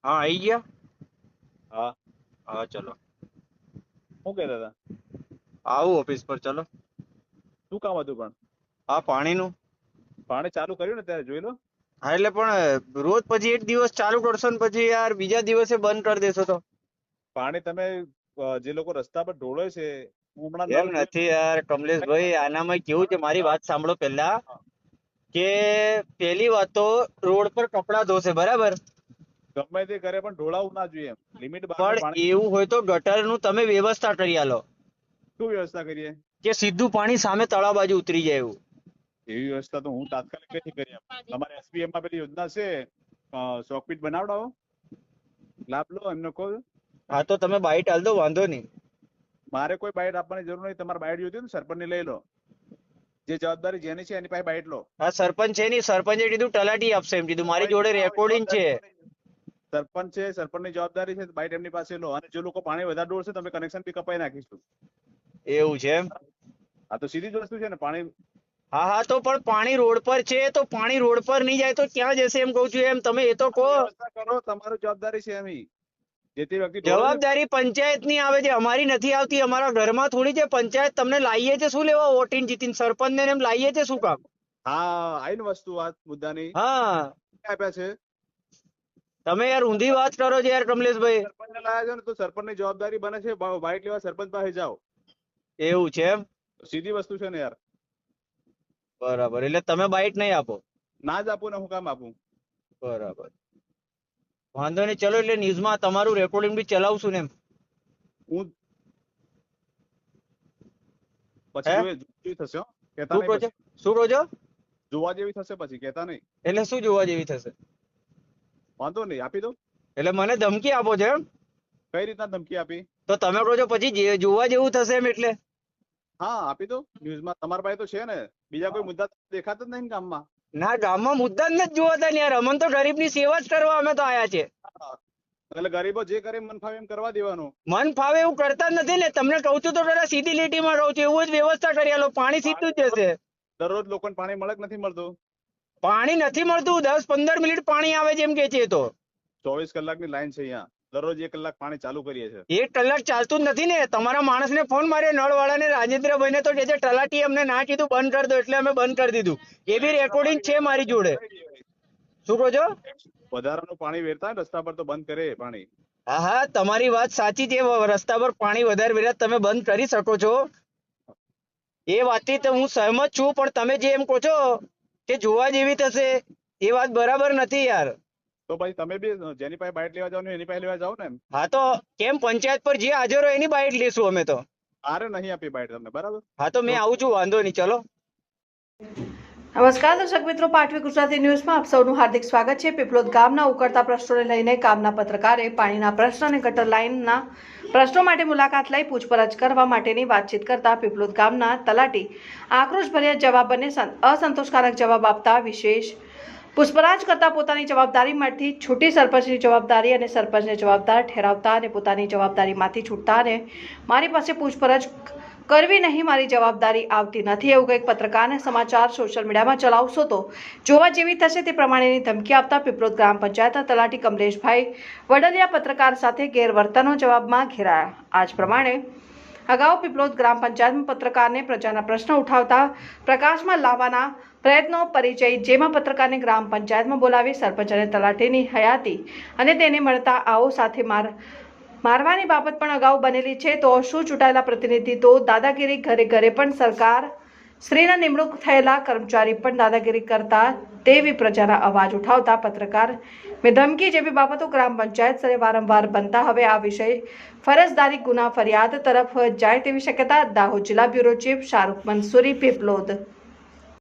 હા આવી ગયા. હા હા ચલો શું કહેતા હતા? આવું ઓફિસ પર ચલો. શું કામ હતું પણ? હા પાણીનું. પાણી ચાલુ કર્યું ને ત્યારે જોઈ લો. હા એટલે પણ રોજ પછી એક દિવસ ચાલુ કરશો ને પછી યાર બીજા દિવસે બંધ કરી દેશો તો પાણી તમે જે લોકો રસ્તા પર ઢોળે છે, હું હમણાં એમ નળ નથી યાર કમલેશભાઈ. આનામાં કેવું છે, મારી વાત સાંભળો પહેલા કે પહેલી વાત તો રોડ પર કપડા ધોશે બરાબર, ગમે તે કરે પણ ઢોળાવું ના જોઈએ. એમ લિમિટ બહારનું પણ પાણી. એવું હોય તો ગટરનું તમે વ્યવસ્થા કરી આલો શું વ્યવસ્થા કરીએ? કે સીધું પાણી સામે તળાવ બાજુ ઉતરી જાય એવું. એવી વ્યવસ્થા તો હું તાત્કાલિક કઈ કરી આપું. તમારે એસબીએમ માં પેલી યોજના છે, ચોકપીટ બનાવડાવો, લાભ લો, એમને કહો. હા તો તમે બાઈટ આલ દો, વાંધો નહીં. મારે કોઈ બાઇટ આપવાની જરૂર નહીં. તમારે બાઇટ જોઈતી હોય ને સરપંચ ની લઈ લો. જે જવાબદારી જેની છે એની પાસે બાઇટ લો. હા સરપંચ છે નહીં, સરપંચે કીધું તલાટી આપશે એમ કીધું. મારી જોડે રેકોર્ડિંગ છે. સરપંચ છે, સરપંચ ની જવાબદારી છે, બાઇટ એમની પાસે લો. અને જે લોકો પાણી વધારે ડોળશે તમે કનેક્શન બી કપાઈ નાખીશું. એવું છે એમ. આ તો સીધી જ વસ્તુ છે ને. પાણી હા હા તો પણ પાણી રોડ પર છે તો પાણી રોડ પર નહીં જાય તો ક્યાં જશે એમ કહું છું. એમ તમે એ તો કહો. વ્યવસ્થા કરો, તમારી જવાબદારી છે એમ. જેથી વ્યક્તિ ઢોળે છે. જવાબદારી પંચાયત ની આવે છે, અમારી નથી આવતી. અમારા ઘરમાં થોડી છે પંચાયત. તમને લાવીએ છે શું લેવા વોટીને જીતીને? સરપંચ ને એમ લાવીએ છે શું કામ? હા આઈને વસ્તુ વાત મુદ્દાની હા આપ્યા છે. તમે યાર ઊંધી વાત કરો છો યાર કમલેશભાઈ. સરપંચ ને લાયા છો ને તો સરપંચ ની જવાબદારી બને છે. બાઇટ લેવા સરપંચ પાસે જાઓ. એવું છે એમ. સીધી વસ્તુ છે ને યાર. બરાબર, એટલે તમે બાઈટ નહીં આપો. ના જ આપું ને હું કામ આપું? બરાબર, વાંધો નહીં. ચલો એટલે ન્યૂઝમાં તમારું રેકોર્ડિંગ બી ચલાવશું ને એમ. હું હે પછી જોઈ થશે. કેતા શું નહીં કહો છો? પછી શું કહો છો? જોવા જેવી થશે પછી, કેતા નહીં. એટલે શું જોવા જેવી થશે? વાંધો નહીં, આપી દો. એટલે મને ધમકી આપો છો એમ? કઈ રીતના ધમકી આપી? તો તમે કહો છો પછી જોવા જેવું થશે એમ એટલે? હા આપી દો. ન્યૂઝમાં તમારા પાસે તો છે ને. બીજા કોઈ મુદ્દા દેખાતા જ નહીં ને ગામમાં. ના ગામમાં મુદ્દા જ નથી જોવાતા ને યાર. અમને તો ગરીબની સેવા જ કરવા અમે તો આયા છે. એટલે ગરીબો જે કરે મન ફાવે એમ કરવા દેવાનું. મન ફાવે એવું કરતા જ નથી ને. તમને કહું છું તો જરા સીધી લીટીમાં રહું છું. એવું જ વ્યવસ્થા કરી આલો, પાણી સીધું જ જશે. દરરોજ લોકોને પાણી મળે કે નથી મળતું? પાણી નથી મળતું. 10-15 મિનિટ પાણી આવે છે એમ કે છે. તો 24 કલાકની લાઈન છે અહીંયા. દરરોજ 1 કલાક પાણી ચાલુ કરીએ છીએ. 1 કલાક ચાલતું જ નથી ને. તમારા માણસને ફોન માર્યો નળવાળાને, રાજેન્દ્રભાઈ ને, તો કે છે તલાટી અમને ના કીધું બંધ કરી દો એટલે અમે બંધ કરી દીધું. એ બી રેકોર્ડિંગ છે મારી જોડે. શું કહો છો? વધારાનું પાણી વેરતા હોય રસ્તા પર તો બંધ કરે પાણી. હા હા તમારી વાત સાચી છે. રસ્તા પર પાણી વધારે વેરાત તમે બંધ કરી શકો છો. એ વાતથી તો હું સહમત છું. પણ તમે જે એમ કહો છો કે જોવા જેવી થશે, એ વાત બરાબર નથી યાર. તો પછી તમે બી જેની પાસે બાઇટ લેવા જાવ ને એની પાસે લેવા જાવ ને. હા તો કેમ પંચાયત પર જે હાજર હોય એની બાઈટ લેશું અમે તો. આરે નહીં આપી બાઇટ તમને, બરાબર? હા તો મેં આવું છું, વાંધો નહીં. ચલો. નમસ્કાર દર્શક મિત્રો, પાટવી ગુજરાતી ન્યૂઝમાં આપ સૌનું હાર્દિક સ્વાગત છે. પીપલોદ ગામના ઉકળતા પ્રશ્નોને લઈને ગામના પત્રકારે પાણીના પ્રશ્ન અને ગટર લાઇનના પ્રશ્નો માટે મુલાકાત લઈ પૂછપરછ કરવા માટેની વાતચીત કરતા પીપલોદ ગામના તલાટી આક્રોશભર્યા જવાબ અને અસંતોષકારક જવાબ આપતા વિશેષ પૂછપરછ કરતા પોતાની જવાબદારીમાંથી છૂટી સરપંચની જવાબદારી અને સરપંચને જવાબદાર ઠેરાવતા અને પોતાની જવાબદારીમાંથી છૂટતા અને મારી પાસે પૂછપરછ કરવી નહીં, મારી જવાબદારી આવતી નથી, એવું કંઈક પત્રકારને સમાચાર સોશિયલ મીડિયામાં ચલાવશો તો જોવા જેવી થશે તે પ્રમાણેની ધમકી આપતા પીપલોદ ગ્રામ પંચાયતના તલાટી કમલેશભાઈ વડલિયા પત્રકાર સાથે ગેરવર્તનનો જવાબમાં ઘેરાયા. આ જ પ્રમાણે અગાઉ પીપલોદ ગ્રામ પંચાયતમાં પત્રકારને પ્રજાના પ્રશ્ન ઉઠાવતા પ્રકાશમાં લાવવાના પ્રયત્નો પરિચય, જેમાં પત્રકારને ગ્રામ પંચાયતમાં બોલાવી સરપંચ અને તલાટીની હયાતી અને તેને મળતા આવો સાથે મારવાની બાબત પણ અગાઉ બનેલી છે. તો શું ચૂંટાયેલા પ્રતિનિધિ તો દાદાગીરી, ઘરે ઘરે પણ સરકાર શ્રીના નિમણૂક થયેલા કર્મચારી પણ દાદાગીરી કરતા તેવી પ્રજાના અવાજ ઉઠાવતા પત્રકાર ધમકી જેવી બાબતો ગ્રામ પંચાયત સ્તરે વારંવાર બનતા હવે આ વિષય ફરજદારી ગુના ફરિયાદ તરફ જાય તેવી શક્યતા. દાહોદ જિલ્લા બ્યુરો ચીફ શાહરૂખ મંસૂરી, પીપલોદ.